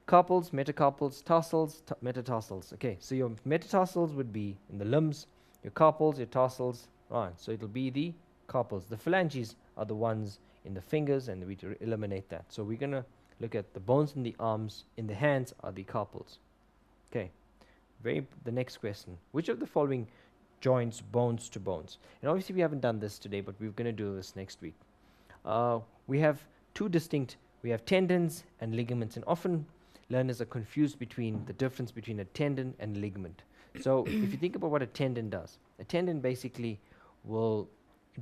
carpals, metacarpals, tarsals, metatarsals. Okay, so your metatarsals would be in the limbs, your carpals, your tarsals, right? So it'll be the carpals. The phalanges are the ones in the fingers, and we eliminate that. So we're going to look at the bones in the arms, in the hands are the carpals. Okay, the next question. Which of the following joins bones to bones? And obviously we haven't done this today, but we're going to do this next week. We have two distinct, we have tendons and ligaments, and often learners are confused between the difference between a tendon and ligament. So if you think about what a tendon does, a tendon basically will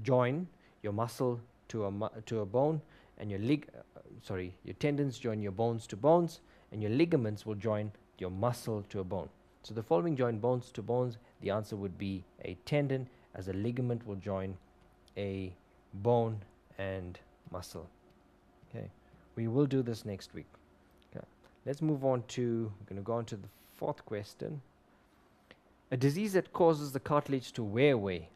join your muscle to a bone, and your tendons join your bones to bones, and your ligaments will join your muscle to a bone. So the following join bones to bones, the answer would be a tendon, as a ligament will join a bone and muscle. Okay, we will do this next week. Okay, let's move on to, we're going to go on to the fourth question. A disease that causes the cartilage to wear away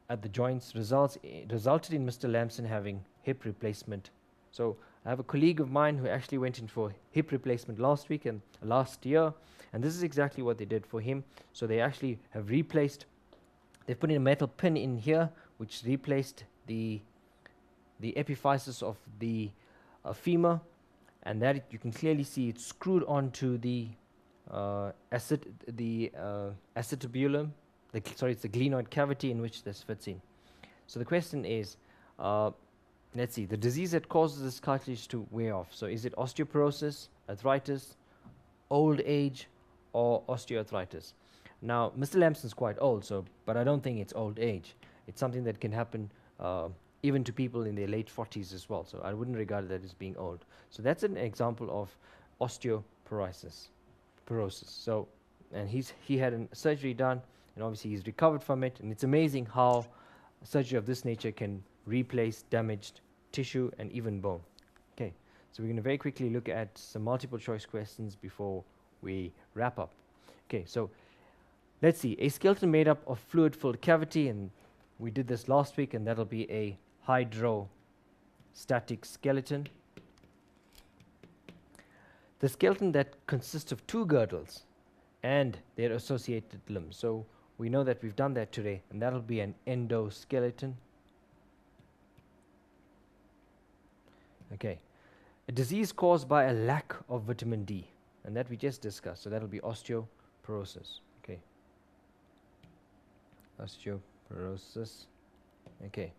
at the joints resulted in Mr. Lamson having hip replacement. So I have a colleague of mine who actually went in for hip replacement last week and last year, and this is exactly what they did for him. So they actually have replaced, they've put in a metal pin in here which replaced the epiphysis of the femur, and that you can clearly see it's screwed onto the acetabulum. It's the glenoid cavity in which this fits in. So the question is, let's see, the disease that causes this cartilage to wear off. So is it osteoporosis, arthritis, old age, or osteoarthritis? Now, Mr. Lamson's quite old, but I don't think it's old age. It's something that can happen even to people in their late 40s as well. So I wouldn't regard that as being old. So that's an example of osteoporosis. So, and he had a surgery done, and obviously he's recovered from it. And it's amazing how surgery of this nature can replace damaged tissue and even bone. Okay, so we're going to very quickly look at some multiple choice questions before we wrap up. Okay, so let's see, a skeleton made up of fluid-filled cavity, and we did this last week, and that'll be a hydrostatic skeleton. The skeleton that consists of two girdles and their associated limbs. So we know that we've done that today, and that'll be an endoskeleton. Okay, a disease caused by a lack of vitamin D, and that we just discussed, so that'll be osteoporosis. Okay, osteoporosis. Okay,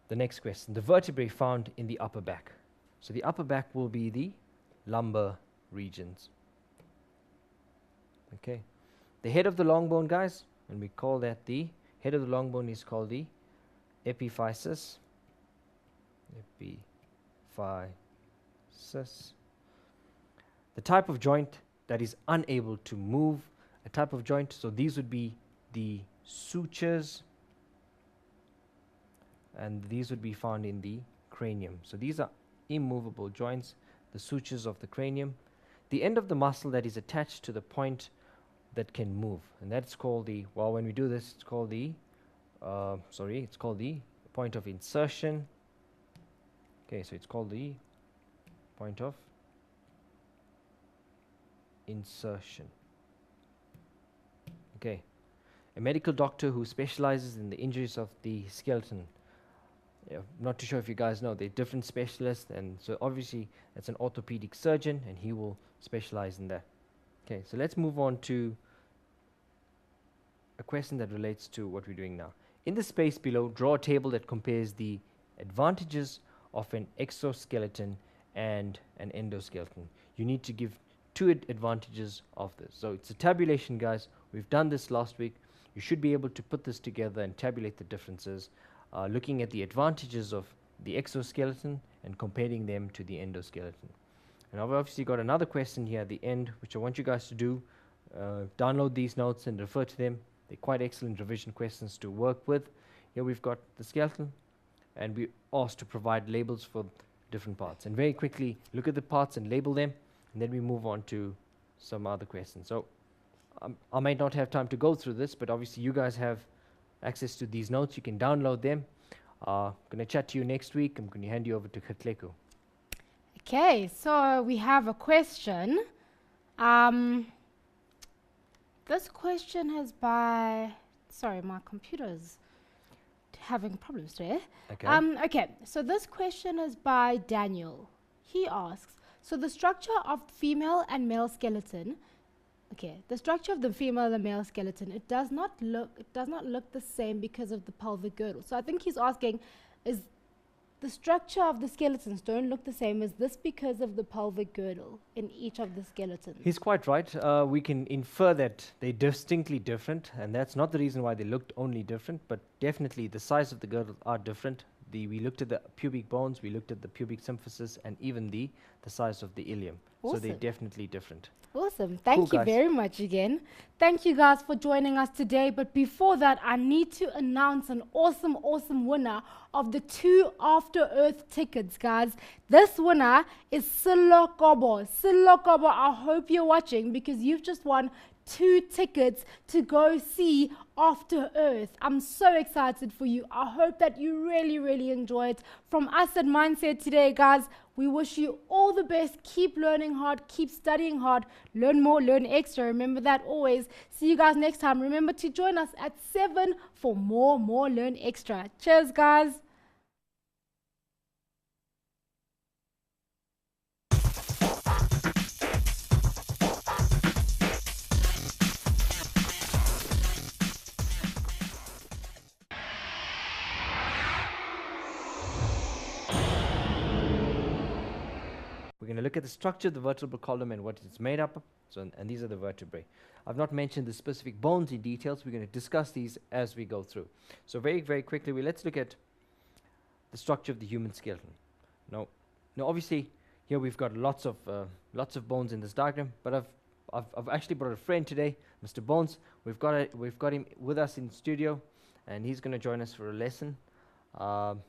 the next question, the vertebrae found in the upper back. So the upper back will be the lumbar regions. Okay, the head of the long bone, guys, and we call that the head of the long bone is called the epiphysis. Epiphysis. The type of joint that is unable to move, a type of joint, so these would be the sutures, and these would be found in the cranium. So these are immovable joints, the sutures of the cranium. The end of the muscle that is attached to the point that can move, and that's called the, well, when we do this, it's called the it's called the point of insertion. Okay, so it's called the point of insertion. Okay, a medical doctor who specializes in the injuries of the skeleton. Not too sure if you guys know, they're different specialists, and so obviously that's an orthopedic surgeon, and he will specialize in that. Okay, so let's move on to a question that relates to what we're doing now. In the space below, draw a table that compares the advantages of an exoskeleton and an endoskeleton. You need to give two advantages of this. So it's a tabulation, guys. We've done this last week. You should be able to put this together and tabulate the differences, looking at the advantages of the exoskeleton and comparing them to the endoskeleton. And I've obviously got another question here at the end, which I want you guys to do. Download these notes and refer to them. They're quite excellent revision questions to work with. Here we've got the skeleton, and we asked to provide labels for different parts. And very quickly, look at the parts and label them, and then we move on to some other questions. So I might not have time to go through this, but obviously you guys have access to these notes. You can download them. I'm going to chat to you next week. I'm going to hand you over to Katleko. Okay, so we have a question. This question is by, sorry, my computer's having problems today. Okay. Okay, so this question is by Daniel. He asks, so the structure of female and male skeleton, the structure of the female and male skeleton, it does not look the same because of the pelvic girdle. So I think he's asking, is the structure of the skeletons don't look the same. Is this because of the pelvic girdle in each of the skeletons? He's quite right. We can infer that they're distinctly different, and that's not the reason why they looked only different, but definitely the size of the girdle are different. We looked at the pubic bones, we looked at the pubic symphysis, and even the size of the ilium. So they're Awesome. definitely different. Awesome. Thank Cool, you guys. very much again. Thank you guys for joining us today. But before that, I need to announce an awesome winner of the 2 After Earth tickets, guys. This winner is Silo Kobo. Silo Kobo, I hope you're watching because you've just won 2 tickets to go see After Earth. I'm so excited for you. I hope that you really enjoy it. From us at Mindset today, guys, we wish you all the best. Keep learning hard, keep studying hard, learn more, learn extra. Remember that always. See you guys next time. Remember to join us at 7 for more Learn Extra. Cheers, guys. We're going to look at the structure of the vertebral column and what it's made up of. So, and these are the vertebrae. I've not mentioned the specific bones in details. We're going to discuss these as we go through. So very quickly, let's look at the structure of the human skeleton. Now obviously, here we've got lots of bones in this diagram, but I've actually brought a friend today, Mr. Bones. We've got him with us in studio, and he's going to join us for a lesson, and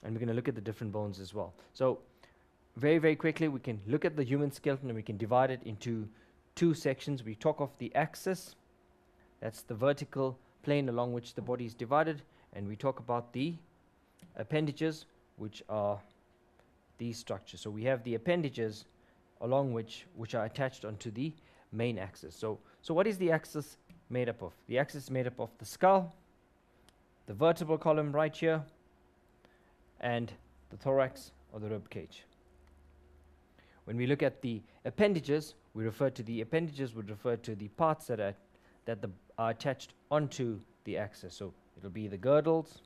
we're going to look at the different bones as well. So very quickly, we can look at the human skeleton and we can divide it into 2 sections. We talk of the axis, that's the vertical plane along which the body is divided, and we talk about the appendages, which are these structures. So we have the appendages along which are attached onto the main axis. So what is the axis made up of? The axis is made up of the skull, the vertebral column right here, and the thorax or the rib cage. When we look at the appendages, would refer to the parts that are attached onto the axis. So it'll be the girdles,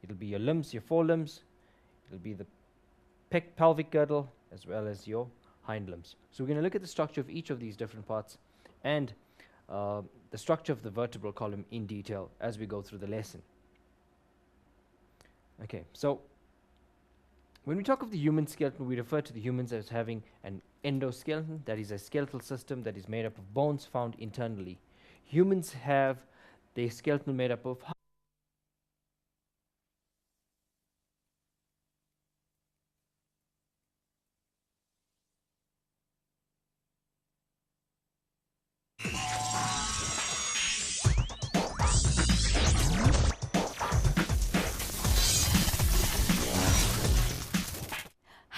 it'll be your limbs, your forelimbs, it'll be the pelvic girdle, as well as your hind limbs. So we're going to look at the structure of each of these different parts and the structure of the vertebral column in detail as we go through the lesson. Okay, so when we talk of the human skeleton, we refer to the humans as having an endoskeleton, that is a skeletal system that is made up of bones found internally. Humans have their skeleton made up of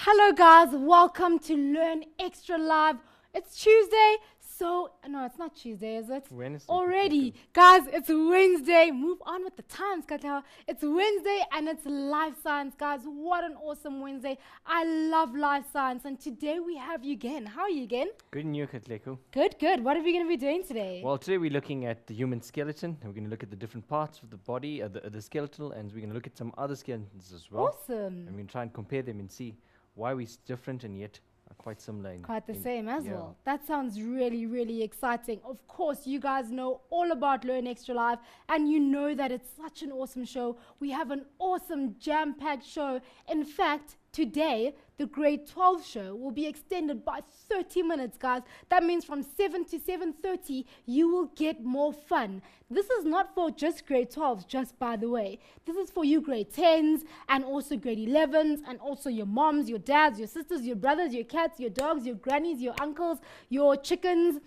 Hello guys, welcome to Learn Extra Live. It's Tuesday, so no, it's not Tuesday, is it? Wednesday. Already, guys, it's Wednesday. Move on with the times, Katao. It's Wednesday and it's life science, guys. What an awesome Wednesday. I love life science, and today we have you again. How are you again? Good news, Katleko. Good. What are we going to be doing today? Well, today we're looking at the human skeleton, and we're going to look at the different parts of the body, the skeletal, and we're going to look at some other skeletons as well. Awesome. And we're going to try and compare them and see why we're different and yet are quite similar. Quite the same as yeah. well. That sounds really exciting. Of course, you guys know all about Learn Extra Live, and you know that it's such an awesome show. We have an awesome jam-packed show. In fact, today, the grade 12 show will be extended by 30 minutes, guys. That means from 7 to 7:30, you will get more fun. This is not for just grade 12s, just by the way. This is for you grade 10s and also grade 11s and also your moms, your dads, your sisters, your brothers, your cats, your dogs, your grannies, your uncles, your chickens,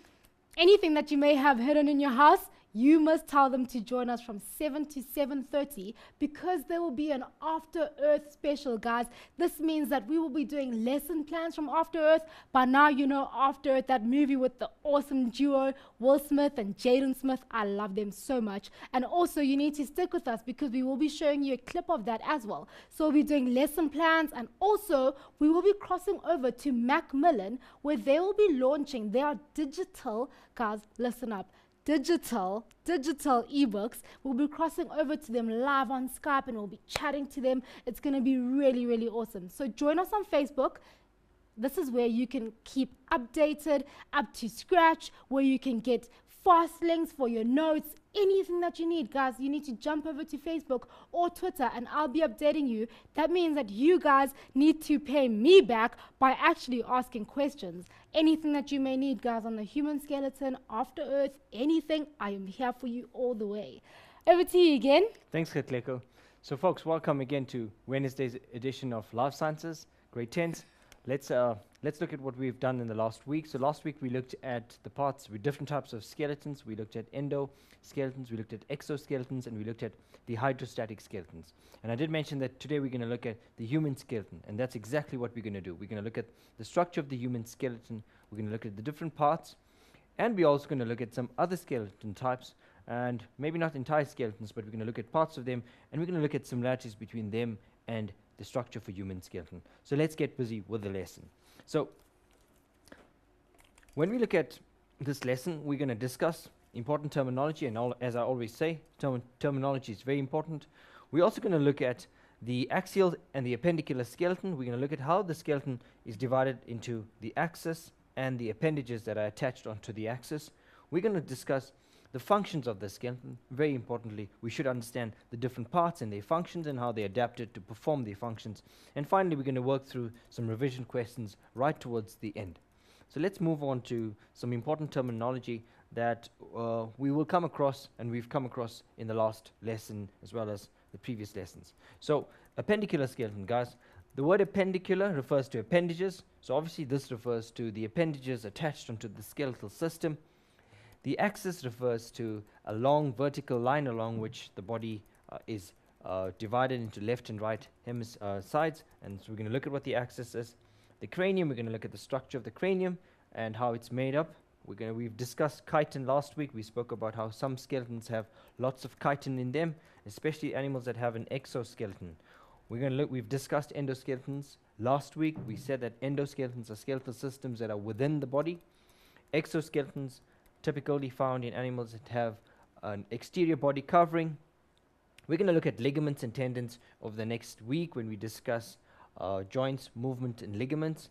anything that you may have hidden in your house. You must tell them to join us from 7 to 7:30 because there will be an After Earth special, guys. This means that we will be doing lesson plans from After Earth. By now, you know After Earth, that movie with the awesome duo, Will Smith and Jaden Smith. I love them so much. And also, you need to stick with us because we will be showing you a clip of that as well. So we'll be doing lesson plans, and also we will be crossing over to Macmillan where they will be launching their digital, guys, listen up, digital ebooks. We'll be crossing over to them live on Skype and we'll be chatting to them. It's going to be really, really awesome. So join us on Facebook. This is where you can keep updated, up to scratch, where you can get fast links for your notes, anything that you need. Guys, you need to jump over to Facebook or Twitter and I'll be updating you. That means that you guys need to pay me back by actually asking questions. Anything that you may need, guys, on the human skeleton, after Earth, anything, I am here for you all the way. Over to you again. Thanks, Katleko. So folks, welcome again to Wednesday's edition of Life Sciences, grade 10s. Let's look at what we've done in the last week. So last week we looked at the parts with different types of skeletons. We looked at endoskeletons, we looked at exoskeletons, and we looked at the hydrostatic skeletons. And I did mention that today we're going to look at the human skeleton, and that's exactly what we're going to do. We're going to look at the structure of the human skeleton, we're going to look at the different parts, and we're also going to look at some other skeleton types, and maybe not entire skeletons, but we're going to look at parts of them, and we're going to look at similarities between them and the structure for human skeleton. So let's get busy with the lesson. So when we look at this lesson, we're going to discuss important terminology, and as I always say, terminology is very important. We're also going to look at the axial and the appendicular skeleton. We're going to look at how the skeleton is divided into the axis and the appendages that are attached onto the axis. We're going to discuss the functions of the skeleton. Very importantly, we should understand the different parts and their functions and how they adapted to perform their functions. And finally, we're going to work through some revision questions right towards the end. So let's move on to some important terminology that we will come across, and we've come across in the last lesson as well as the previous lessons. So appendicular skeleton, guys. The word appendicular refers to appendages. So obviously this refers to the appendages attached onto the skeletal system. The axis refers to a long vertical line along which the body is divided into left and right sides, and so we're going to look at what the axis is. The cranium, we're going to look at the structure of the cranium and how it's made up. We've discussed chitin last week. We spoke about how some skeletons have lots of chitin in them, especially animals that have an exoskeleton. We've discussed endoskeletons last week. We said that endoskeletons are skeletal systems that are within the body. Exoskeletons typically found in animals that have an exterior body covering. We're going to look at ligaments and tendons over the next week when we discuss joints, movement, and ligaments.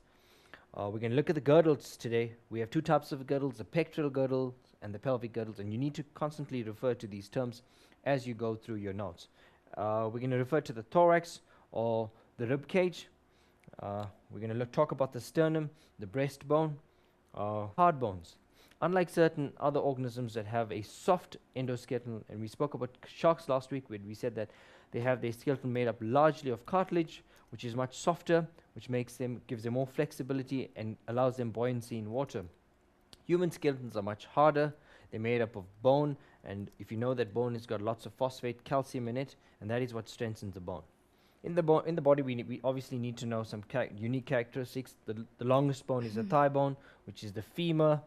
We're going to look at the girdles today. We have two types of girdles, the pectoral girdles and the pelvic girdles, and you need to constantly refer to these terms as you go through your notes. We're going to refer to the thorax or the rib cage. We're going to talk about the sternum, the breastbone, hard bones. Unlike certain other organisms that have a soft endoskeleton, and we spoke about sharks last week when we said that they have their skeleton made up largely of cartilage, which is much softer, which gives them more flexibility and allows them buoyancy in water. Human skeletons are much harder. They're made up of bone, and if you know that bone has got lots of phosphate, calcium in it, and that is what strengthens the bone. In the body, we obviously need to know some unique characteristics. The longest bone is the thigh bone, which is the femur.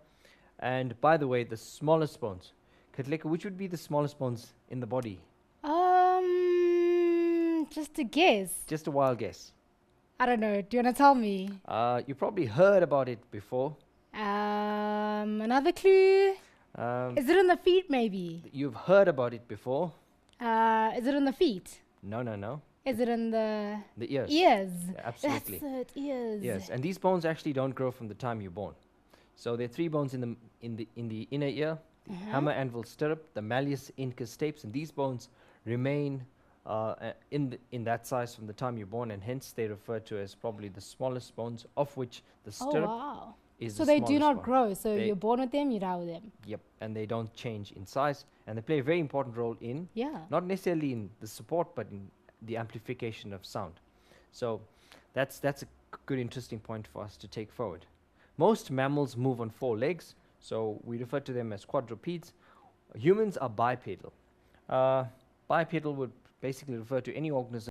And by the way, the smallest bones. Katleka, which would be the smallest bones in the body? Just a guess. Just a wild guess. I don't know. Do you want to tell me? You probably heard about it before. Another clue? Is it on the feet, maybe? You've heard about it before. Is it on the feet? No. Is it on the ears? Ears. Yeah, absolutely. That's it, ears. Yes, and these bones actually don't grow from the time you're born. So there are three bones in the inner ear, the hammer, anvil, stirrup, the malleus, incus, stapes, and these bones remain in that size from the time you're born, and hence they refer to as probably the smallest bones, of which the stirrup is so the they do not bone. grow. So you're born with them, you die with them. Yep, and they don't change in size, and they play a very important role in not necessarily in the support, but in the amplification of sound. So that's a good, interesting point for us to take forward. Most mammals move on 4 legs, so we refer to them as quadrupeds. Humans are bipedal. Bipedal would basically refer to any organism